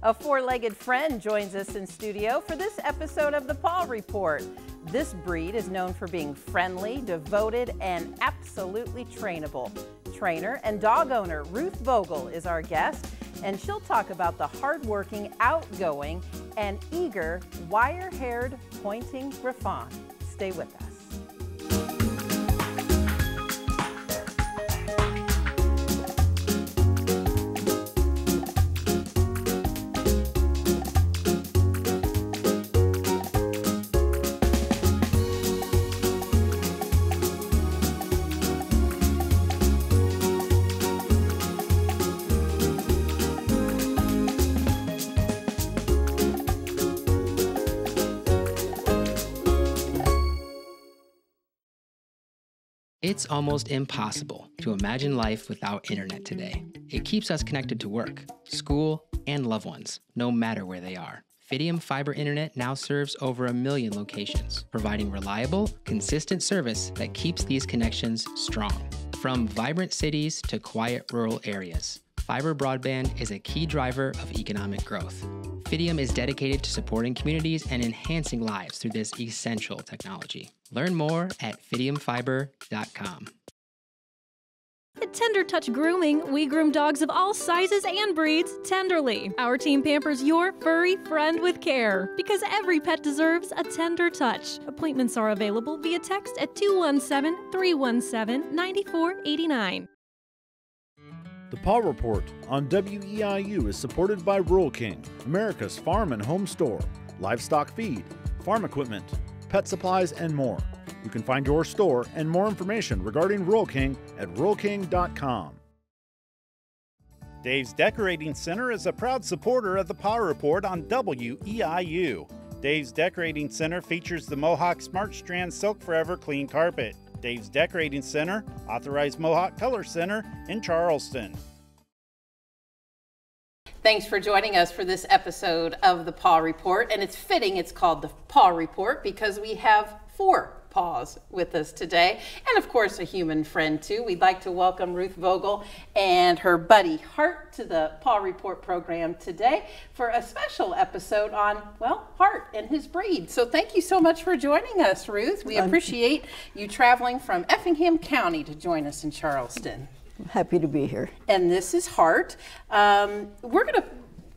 A four-legged friend joins us in studio for this episode of the Paw Report. This breed is known for being friendly, devoted, and absolutely trainable. Trainer and dog owner Ruth Vogel is our guest, and she'll talk about the hardworking, outgoing, and eager wire-haired pointing Griffon. Stay with us. It's almost impossible to imagine life without internet today. It keeps us connected to work, school, and loved ones, no matter where they are. Fidium Fiber Internet now serves over 1 million locations, providing reliable, consistent service that keeps these connections strong. From vibrant cities to quiet rural areas, fiber broadband is a key driver of economic growth. Fidium is dedicated to supporting communities and enhancing lives through this essential technology. Learn more at fidiumfiber.com. At Tender Touch Grooming, we groom dogs of all sizes and breeds tenderly. Our team pampers your furry friend with care, because every pet deserves a tender touch. Appointments are available via text at 217-317-9489. The Paw Report on WEIU is supported by Rural King, America's farm and home store, livestock feed, farm equipment, pet supplies, and more. You can find your store and more information regarding Rural King at ruralking.com. Dave's Decorating Center is a proud supporter of the Paw Report on WEIU. Dave's Decorating Center features the Mohawk Smart Strand Silk Forever Clean Carpet. Dave's Decorating Center, authorized Mohawk Color Center in Charleston. Thanks for joining us for this episode of the Paw Report, and it's fitting it's called the Paw Report because we have 4 paws with us today, and of course a human friend too. We'd like to welcome Ruth Vogel and her buddy Hart to the Paw Report program today for a special episode on, well, Hart and his breed. So thank you so much for joining us, Ruth. We appreciate you traveling from Effingham County to join us in Charleston. Happy to be here. And this is Hart. We're going to,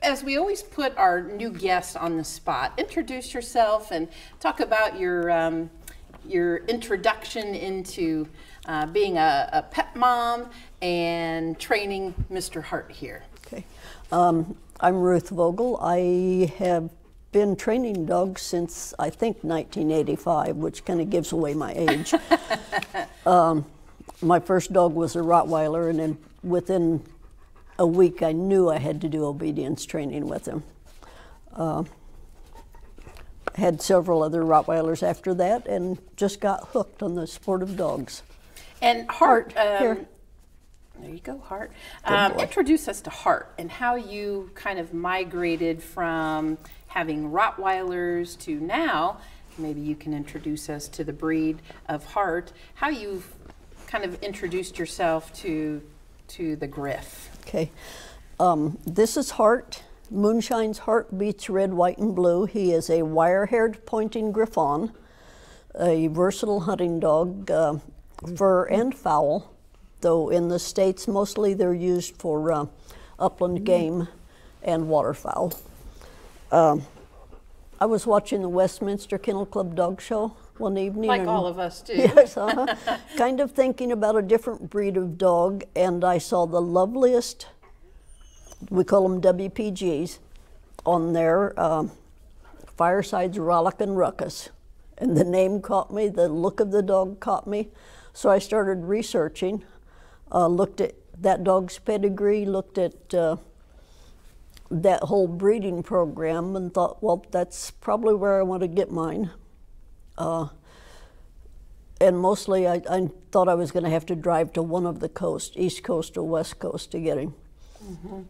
as we always put our new guest on the spot, introduce yourself and talk about your introduction into being a pet mom and training Mr. Hart here. Okay. I'm Ruth Vogel. I have been training dogs since, I think, 1985, which kind of gives away my age. My first dog was a Rottweiler, and then within a week I knew I had to do obedience training with him. Had several other Rottweilers after that and just got hooked on the sport of dogs. And Hart, here. There you go, Hart. Introduce us to Hart and how you kind of migrated from having Rottweilers to now. Maybe you can introduce us to the breed of Hart, how you've kind of introduced yourself to the Griff. Okay. This is Hart. Moonshine's heart beats red, white, and blue. He is a wire-haired pointing Griffon, a versatile hunting dog, fur and fowl, though in the States mostly they're used for upland game and waterfowl. I was watching the Westminster Kennel Club Dog Show one evening. Like all of us do. Yes, kind of thinking about a different breed of dog, and I saw the loveliest, we call them WPGs, on there, Fireside's Rollick and Ruckus. And the name caught me, the look of the dog caught me. So I started researching, looked at that dog's pedigree, looked at that whole breeding program and thought, well, that's probably where I want to get mine. And mostly I thought I was going to have to drive to one of the coasts, East Coast or West Coast, to get him. Mm-hmm.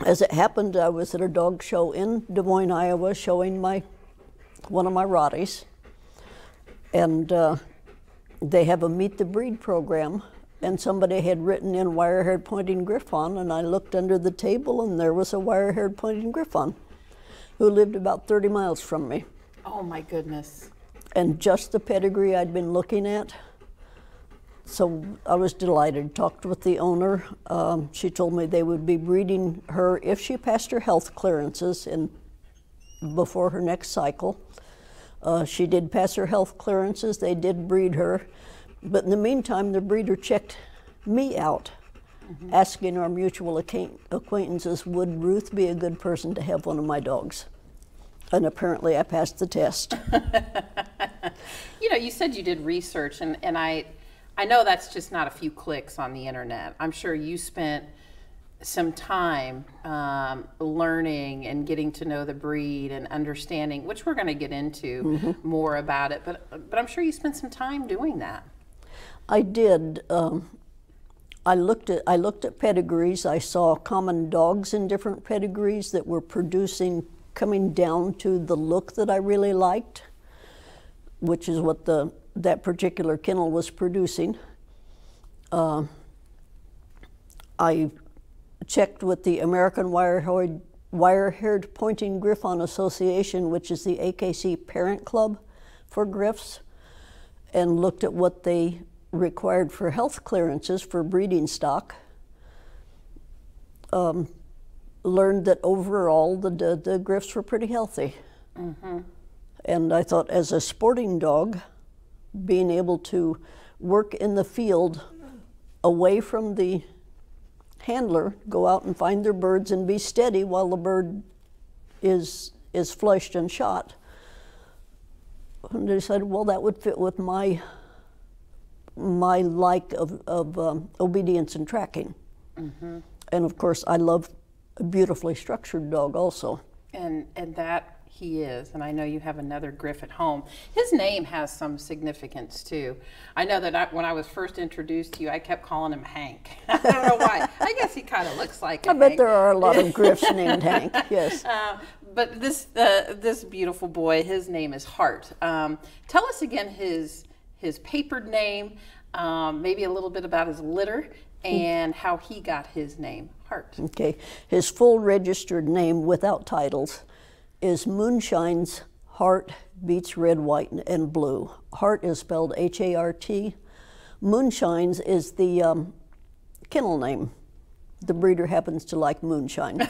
As it happened, I was at a dog show in Des Moines, Iowa, showing one of my Rotties. And they have a Meet the Breed program and somebody had written in Wirehaired Pointing Griffon, and I looked under the table, and there was a Wirehaired Pointing Griffon who lived about 30 miles from me. Oh my goodness. And just the pedigree I'd been looking at. So I was delighted, talked with the owner. She told me they would be breeding her if she passed her health clearances before her next cycle. She did pass her health clearances, they did breed her. But in the meantime, the breeder checked me out, asking our mutual acquaintances, would Ruth be a good person to have one of my dogs? And apparently I passed the test. You know, you said you did research, and I know that's just not a few clicks on the internet. I'm sure you spent some time learning and getting to know the breed and understanding, which we're going to get into more about it, but I'm sure you spent some time doing that. I did. I looked at pedigrees. I saw common dogs in different pedigrees that were coming down to the look that I really liked, which is what that particular kennel was producing. I checked with the American Wirehaired Pointing Griffon Association, which is the AKC parent club for Griffs, and looked at what they required for health clearances for breeding stock. Learned that overall the Griffs were pretty healthy. And I thought, as a sporting dog, being able to work in the field away from the handler, go out and find their birds and be steady while the bird is flushed and shot. And I decided, well, that would fit with my like of obedience and tracking. And of course, I love a beautifully structured dog also. And that he is, and I know you have another Griff at home. His name has some significance too. I know that when I was first introduced to you, I kept calling him Hank. I don't know why. I guess he kind of looks like a I bet Hank. there are a lot of Griffs named Hank, yes. But this beautiful boy, his name is Hart. Tell us again his papered name, maybe a little bit about his litter, and how he got his name, Hart. Okay, his full registered name without titles is Moonshine's Hart Beats Red, White, and Blue. Hart is spelled H-A-R-T. Moonshine's is the kennel name. The breeder happens to like moonshine.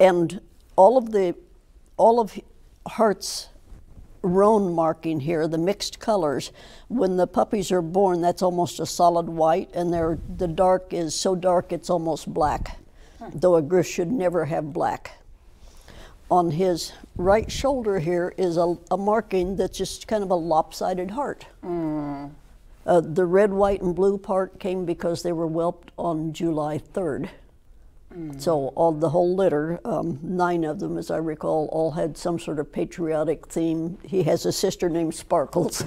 And all of Hart's roan marking here, the mixed colors, when the puppies are born, that's almost a solid white, and the dark is so dark it's almost black, though a Griff should never have black. On his right shoulder here is a marking that's just kind of a lopsided heart. The red, white, and blue part came because they were whelped on July 3rd. So the whole litter, 9 of them, as I recall, all had some sort of patriotic theme. He has a sister named Sparkles.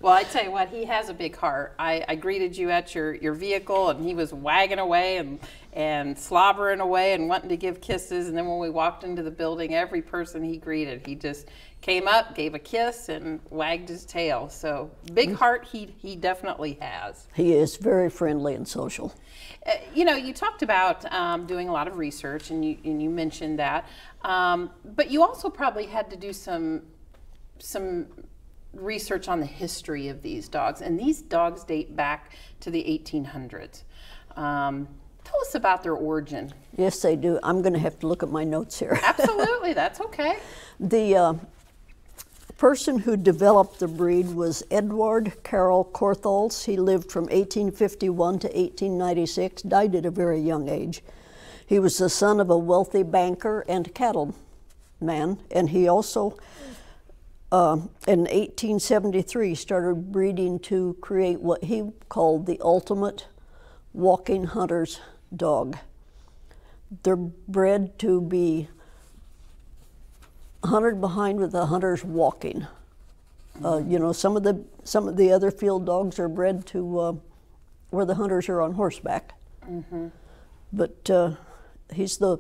Well, I tell you what, he has a big heart. I greeted you at your vehicle, and he was wagging away and slobbering away and wanting to give kisses. And then when we walked into the building, every person he greeted, he just came up, gave a kiss, and wagged his tail. So big heart he definitely has. He is very friendly and social. You know, you talked about doing a lot of research, and you mentioned that, but you also probably had to do some research on the history of these dogs, and these dogs date back to the 1800s. Tell us about their origin. Yes, they do. I'm going to have to look at my notes here. Absolutely, that's okay. The person who developed the breed was Edward Carroll Corthals. He lived from 1851 to 1896, died at a very young age. He was the son of a wealthy banker and cattleman, and he also, in 1873, started breeding to create what he called the ultimate walking hunter's dog. They're bred to be hunted behind with the hunters walking. You know, some of the other field dogs are bred to where the hunters are on horseback. But he's the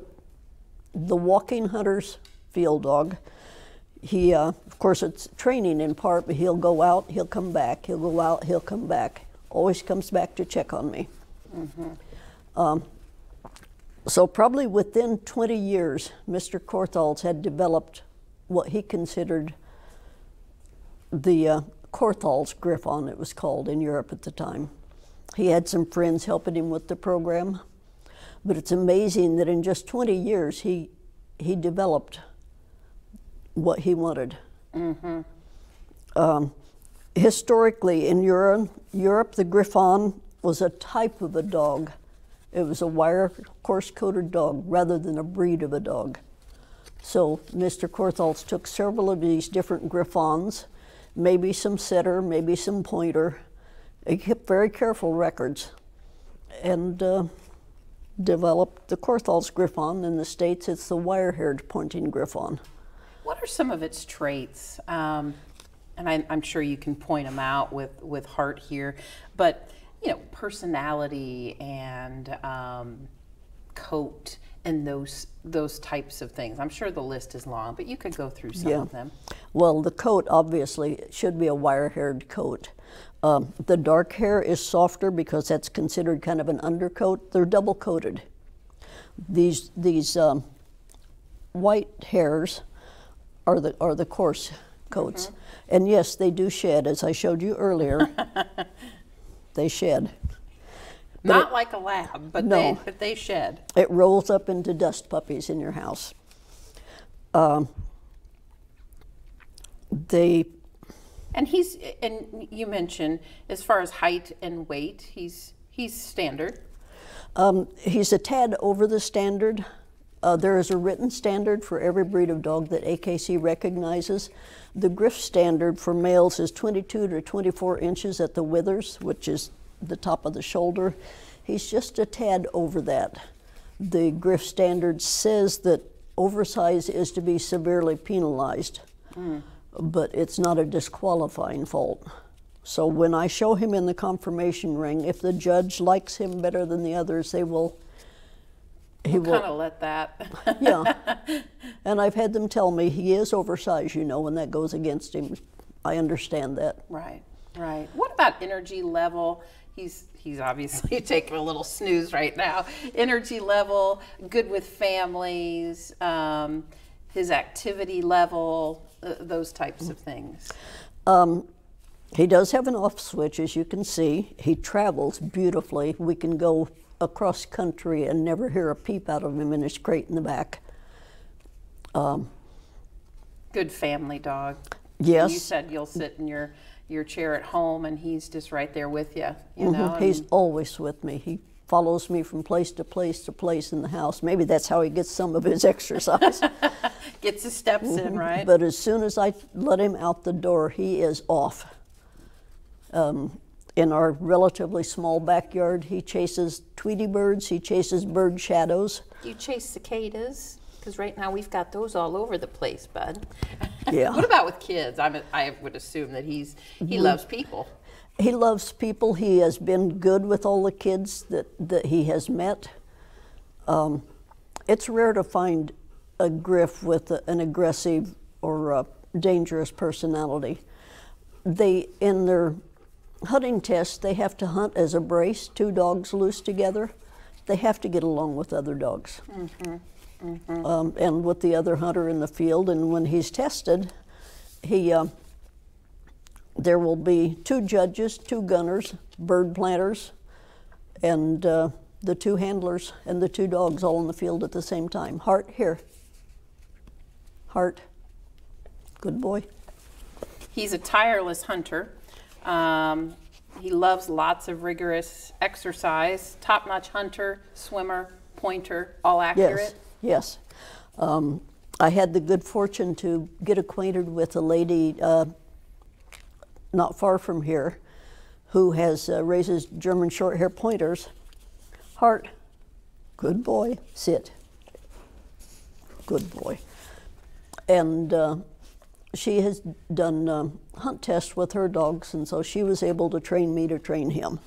walking hunter's field dog. He, of course, it's training in part, but he'll go out, he'll come back, he'll go out, he'll come back. Always comes back to check on me. So probably within 20 years, Mr. Korthals had developed what he considered the Korthals Griffon, it was called in Europe at the time. He had some friends helping him with the program, but it's amazing that in just 20 years he developed what he wanted. Historically in Europe, the Griffon was a type of a dog. It was a wire coarse-coated dog rather than a breed of a dog. So Mr. Korthals took several of these different Griffons, maybe some setter, maybe some pointer. He kept very careful records and developed the Korthals Griffon. In the States, it's the Wirehaired pointing Griffon. What are some of its traits? And I'm sure you can point them out with Hart here, but you know, personality and coat and those types of things. I'm sure the list is long, but you could go through some of them. Well, the coat obviously should be a wire-haired coat. The dark hair is softer because that's considered kind of an undercoat. They're double-coated. These white hairs are the coarse coats. And yes, they do shed, as I showed you earlier. They shed. Not like a lab, but no, they shed. It rolls up into dust puppies in your house. And you mentioned as far as height and weight, he's standard. He's a tad over the standard. There is a written standard for every breed of dog that AKC recognizes. The Griff standard for males is 22 to 24 inches at the withers, which is the top of the shoulder. He's just a tad over that. The Griff standard says that oversize is to be severely penalized, but it's not a disqualifying fault. So when I show him in the confirmation ring, if the judge likes him better than the others, he will kind of let that. Yeah, and I've had them tell me he is oversized, you know, when that goes against him. I understand that. Right, right. What about energy level? He's obviously taking a little snooze right now. Energy level, good with families, his activity level, those types of things. He does have an off switch, as you can see. He travels beautifully. We can go across country and never hear a peep out of him in his crate in the back. Good family dog. Yes. You said you'll sit in your chair at home and he's just right there with you, you know? He's always with me. He follows me from place to place to place in the house. Maybe that's how he gets some of his exercise. Gets his steps in, right? But as soon as I let him out the door, he is off. In our relatively small backyard, he chases Tweety birds, he chases bird shadows. Do you chase cicadas? Because right now we've got those all over the place, bud. Yeah. What about with kids? I would assume that he loves people. He loves people. He has been good with all the kids that he has met. It's rare to find a Griff with an aggressive or a dangerous personality. In their hunting tests, they have to hunt as a brace, two dogs loose together. They have to get along with other dogs. And with the other hunter in the field. And when he's tested, there will be two judges, two gunners, bird planters, and the two handlers and the two dogs all in the field at the same time. Hart, here. Hart, good boy. He's a tireless hunter. He loves lots of rigorous exercise. Top-notch hunter, swimmer, pointer, all accurate? Yes. I had the good fortune to get acquainted with a lady not far from here who raises German short-hair pointers. Hart, good boy, sit. Good boy. And she has done hunt tests with her dogs, and so she was able to train me to train him.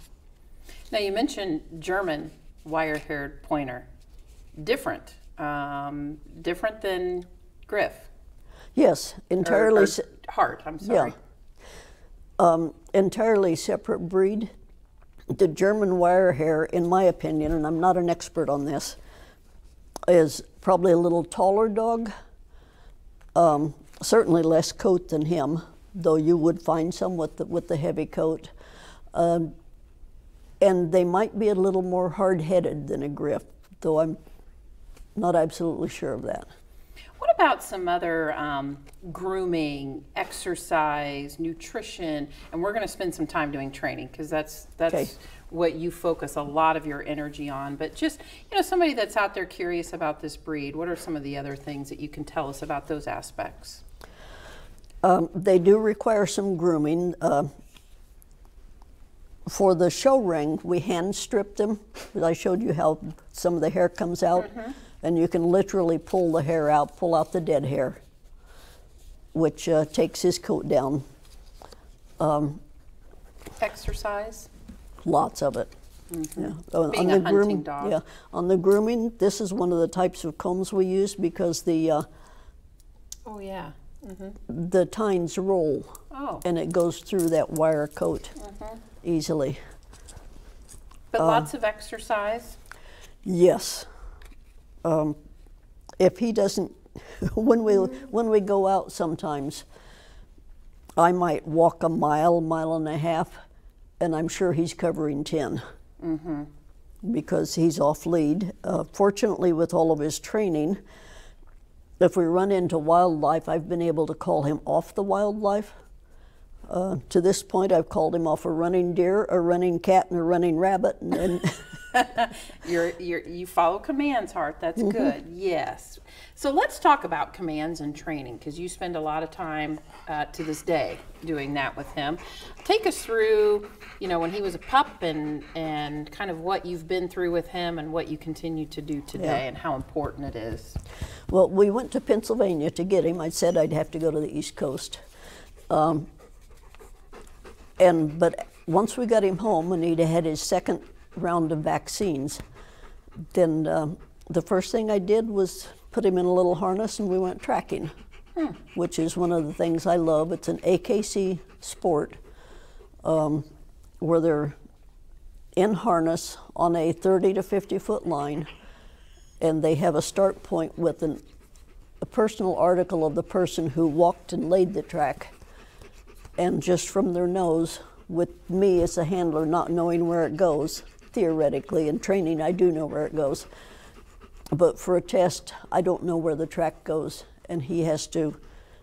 Now you mentioned German wire-haired pointer. Different than Griff. Yes, entirely. Hart, I'm sorry. Yeah. Entirely separate breed. The German Wirehair, in my opinion, and I'm not an expert on this, is probably a little taller dog. Certainly less coat than him, though you would find some with the heavy coat. And they might be a little more hard-headed than a Griff, though I'm not absolutely sure of that. What about some other grooming, exercise, nutrition? And we're going to spend some time doing training because that's Okay. what you focus a lot of your energy on. But just, somebody that's out there curious about this breed, what are some of the other things that you can tell us about those aspects? They do require some grooming. For the show ring, we hand strip them. I showed you how some of the hair comes out. Mm-hmm. And you can literally pull the hair out, pull out the dead hair, which takes his coat down. Exercise? Lots of it. Mm-hmm. Yeah. Being a hunting dog. Yeah. On the grooming, this is one of the types of combs we use because the oh yeah. Mm-hmm. the tines roll, and it goes through that wire coat easily. But lots of exercise? Yes. If he doesn't, when we go out sometimes, I might walk a mile and a half, and I'm sure he's covering 10 because he's off lead. Fortunately, with all of his training, if we run into wildlife, I've been able to call him off the wildlife. To this point, I've called him off a running deer, a running cat, and a running rabbit, and You follow commands, Hart. That's good. Yes. So let's talk about commands and training because you spend a lot of time to this day doing that with him. Take us through, when he was a pup and kind of what you've been through with him and what you continue to do today and how important it is. Well, we went to Pennsylvania to get him. I said I'd have to go to the East Coast. But once we got him home and he'd had his second round of vaccines, then the first thing I did was put him in a little harness and we went tracking, which is one of the things I love. It's an AKC sport where they're in harness on a 30 to 50 foot line, and they have a start point with a personal article of the person who walked and laid the track, and just from their nose, with me as a handler not knowing where it goes, theoretically, in training I do know where it goes, but for a test I don't know where the track goes, and he has to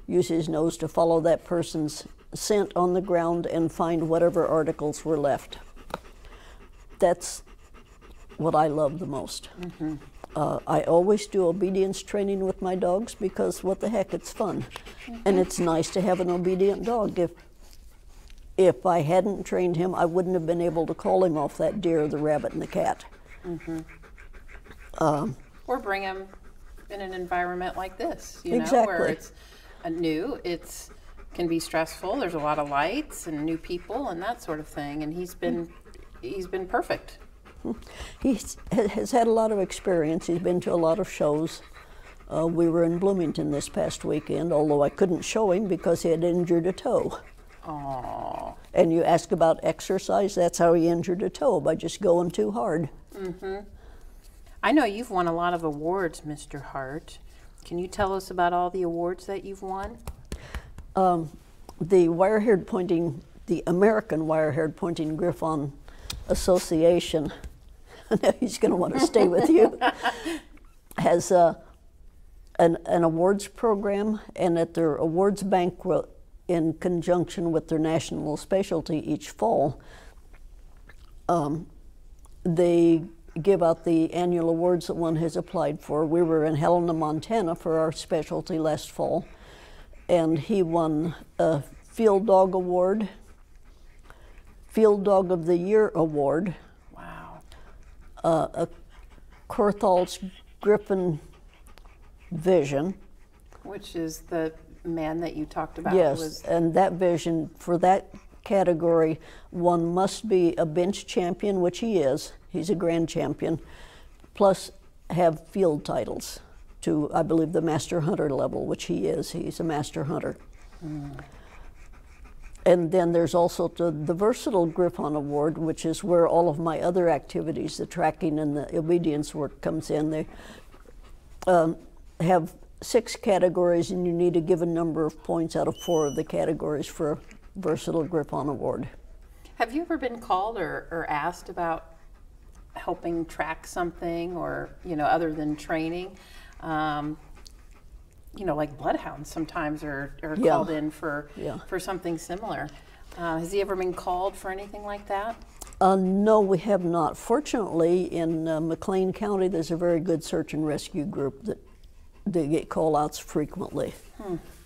use his nose to follow that person's scent on the ground and find whatever articles were left. That's what I love the most. I always do obedience training with my dogs because what the heck, it's fun. And it's nice to have an obedient dog. If I hadn't trained him, I wouldn't have been able to call him off that deer, the rabbit, and the cat. Or bring him in an environment like this, Exactly. where it's new, can be stressful. There's a lot of lights and new people and that sort of thing. And he's been perfect. He has had a lot of experience. He's been to a lot of shows. We were in Bloomington this past weekend, although I couldn't show him because he had injured a toe. Aww. And you ask about exercise, that's how he injured a toe, by just going too hard. I know you've won a lot of awards, Mr. Hart. Can you tell us about all the awards that you've won? The American Wirehaired Pointing Griffon Association, he's going to want to stay with you, has an awards program, and at their awards banquet, in conjunction with their national specialty each fall, they give out the annual awards that one has applied for. We were in Helena, Montana for our specialty last fall, and he won a Field Dog Award, Field Dog of the Year Award, Wow. A Corthal's Griffon Vision. Which is the man that you talked about. Yes, and that vision, for that category, one must be a bench champion, which he is. He's a grand champion, plus have field titles to, I believe, the master hunter level, which he is. He's a master hunter. And then there's also the Versatile Griffon Award, which is where all of my other activities, the tracking and the obedience work comes in. They have 6 categories, and you need a given number of points out of 4 of the categories for a Versatile Griffon Award. Have you ever been called or asked about helping track something, or, you know, other than training? You know, like bloodhounds sometimes are called in for something similar. Has he ever been called for anything like that? No, we have not. Fortunately, in McLean County, there's a very good search and rescue group that they get call-outs frequently,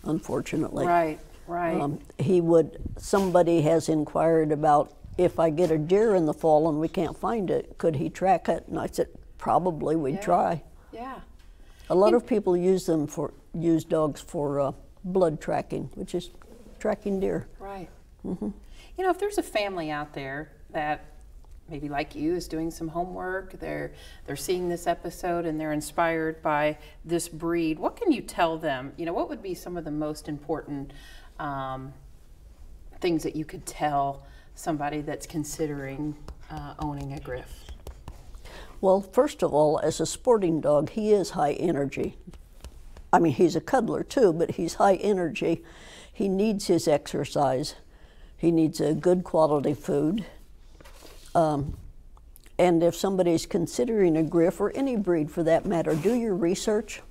unfortunately. Right, right. Somebody has inquired about, if I get a deer in the fall and we can't find it, could he track it? And I said, probably, we'd try. Yeah. A lot of people use dogs for blood tracking, which is tracking deer. Right. You know, if there's a family out there that maybe like you is doing some homework, they're seeing this episode and they're inspired by this breed, what can you tell them? You know, what would be some of the most important things that you could tell somebody that's considering owning a Griff? Well, first of all, as a sporting dog, he is high energy. I mean, he's a cuddler too, but he's high energy. He needs his exercise. He needs a good quality food. And if somebody's considering a Griff, or any breed for that matter, do your research.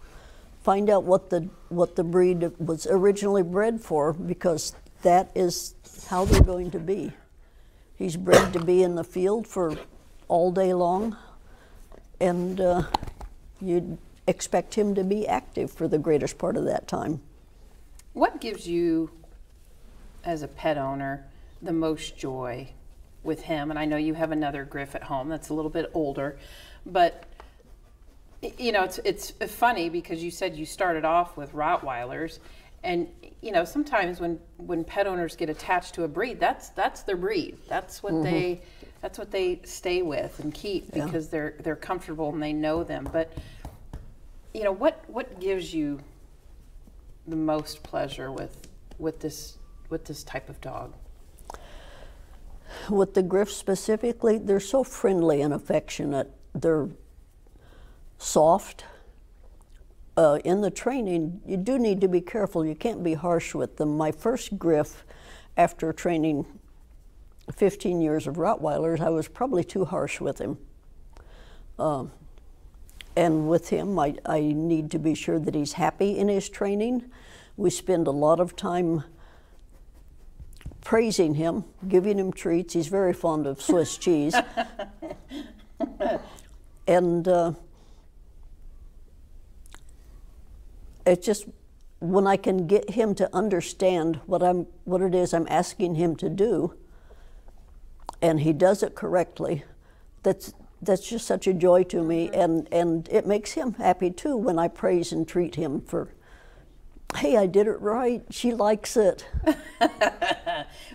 Find out what the breed was originally bred for, because that is how they're going to be. He's bred to be in the field for all day long, and you'd expect him to be active for the greatest part of that time. What gives you, as a pet owner, the most joy with him? And I know you have another Griff at home that's a little bit older, but you know, it's funny because you said you started off with Rottweilers, and you know, sometimes when pet owners get attached to a breed, that's their breed. That's what they stay with and keep, because they're comfortable and they know them. But you know, what gives you the most pleasure with this type of dog? With the Griff specifically, they're so friendly and affectionate. They're soft. In the training, you do need to be careful. You can't be harsh with them. My first Griff, after training 15 years of Rottweilers, I was probably too harsh with him. And with him, I need to be sure that he's happy in his training. We spend a lot of time praising him, giving him treats. He's very fond of Swiss cheese. And it's just, when I can get him to understand what it is I'm asking him to do, and he does it correctly, that's just such a joy to me, and it makes him happy too when I praise and treat him for, hey, I did it right, she likes it.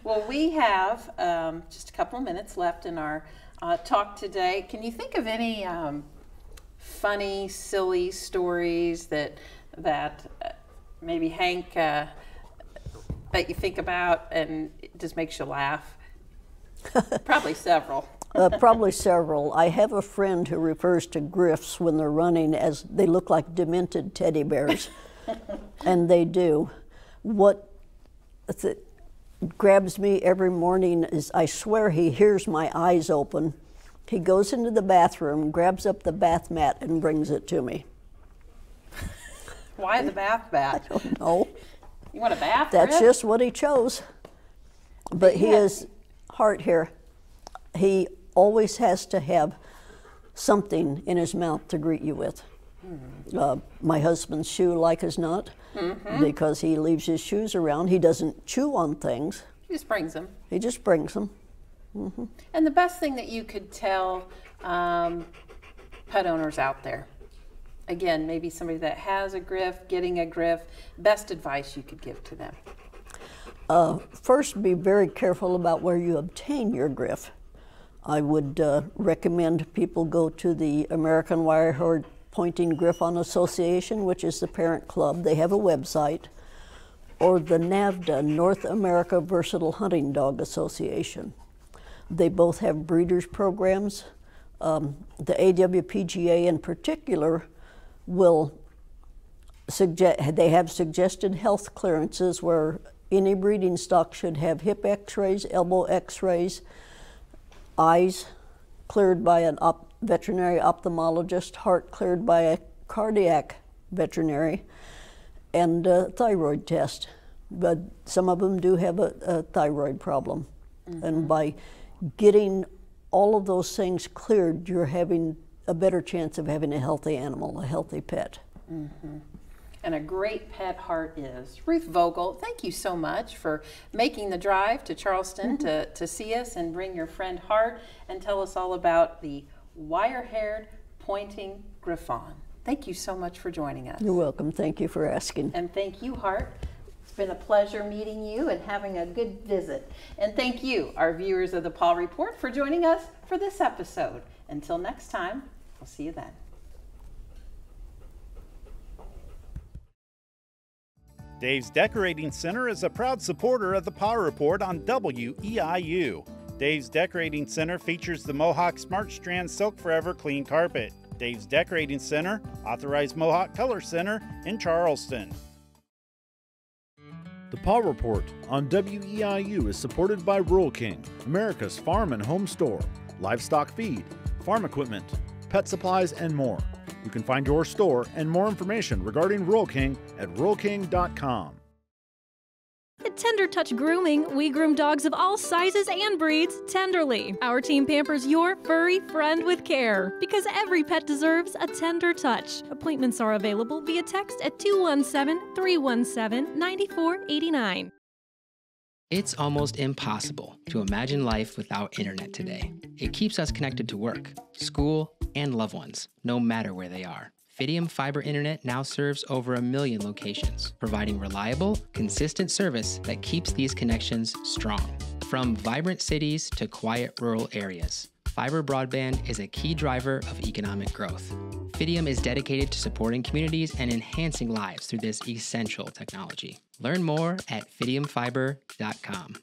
Well, we have just a couple of minutes left in our talk today. Can you think of any funny, silly stories that maybe Hank, that you think about and it just makes you laugh? Probably several. Probably several. I have a friend who refers to Griffs when they're running as they look like demented teddy bears, and they do. What grabs me every morning is, I swear he hears my eyes open. He goes into the bathroom, grabs up the bath mat, and brings it to me. Why the bath mat? I don't know. You want a bath? That's Griff? just what he chose. But he is, Hart here, he always has to have something in his mouth to greet you with. My husband's shoe, like as not, because he leaves his shoes around. He doesn't chew on things. He just brings them. He just brings them. And the best thing that you could tell pet owners out there, again, maybe somebody that has a Griff, getting a Griff, best advice you could give to them? First, be very careful about where you obtain your Griff. I would recommend people go to the American Wirehaired Pointing Griffon Association, which is the parent club. They have a website. Or the NAVDA, North America Versatile Hunting Dog Association. They both have breeders programs. The AWPGA in particular will they have suggested health clearances where any breeding stock should have hip x-rays, elbow x-rays, eyes cleared by a veterinary ophthalmologist, heart cleared by a cardiac veterinary, and a thyroid test. But some of them do have a thyroid problem. Mm-hmm. And by getting all of those things cleared, you're having a better chance of having a healthy animal, a healthy pet. Mm-hmm. And a great pet Hart is. Ruth Vogel, thank you so much for making the drive to Charleston to see us and bring your friend Hart and tell us all about the wire-haired pointing Griffon. Thank you so much for joining us. You're welcome. Thank you for asking. And thank you, Hart. It's been a pleasure meeting you and having a good visit. And thank you, our viewers of the Paw Report, for joining us for this episode. Until next time, we'll see you then. Dave's Decorating Center is a proud supporter of the Paw Report on WEIU. Dave's Decorating Center features the Mohawk Smart Strand Silk Forever Clean Carpet. Dave's Decorating Center, authorized Mohawk Color Center in Charleston. The Paw Report on WEIU is supported by Rural King, America's farm and home store, livestock feed, farm equipment, pet supplies, and more. You can find your store and more information regarding Rural King at ruralking.com. At Tender Touch Grooming, we groom dogs of all sizes and breeds tenderly. Our team pampers your furry friend with care, because every pet deserves a tender touch. Appointments are available via text at 217-317-9489. It's almost impossible to imagine life without internet today. It keeps us connected to work, school, and loved ones, no matter where they are. Fidium Fiber Internet now serves over 1 million locations, providing reliable, consistent service that keeps these connections strong. From vibrant cities to quiet rural areas, fiber broadband is a key driver of economic growth. Fidium is dedicated to supporting communities and enhancing lives through this essential technology. Learn more at fidiumfiber.com.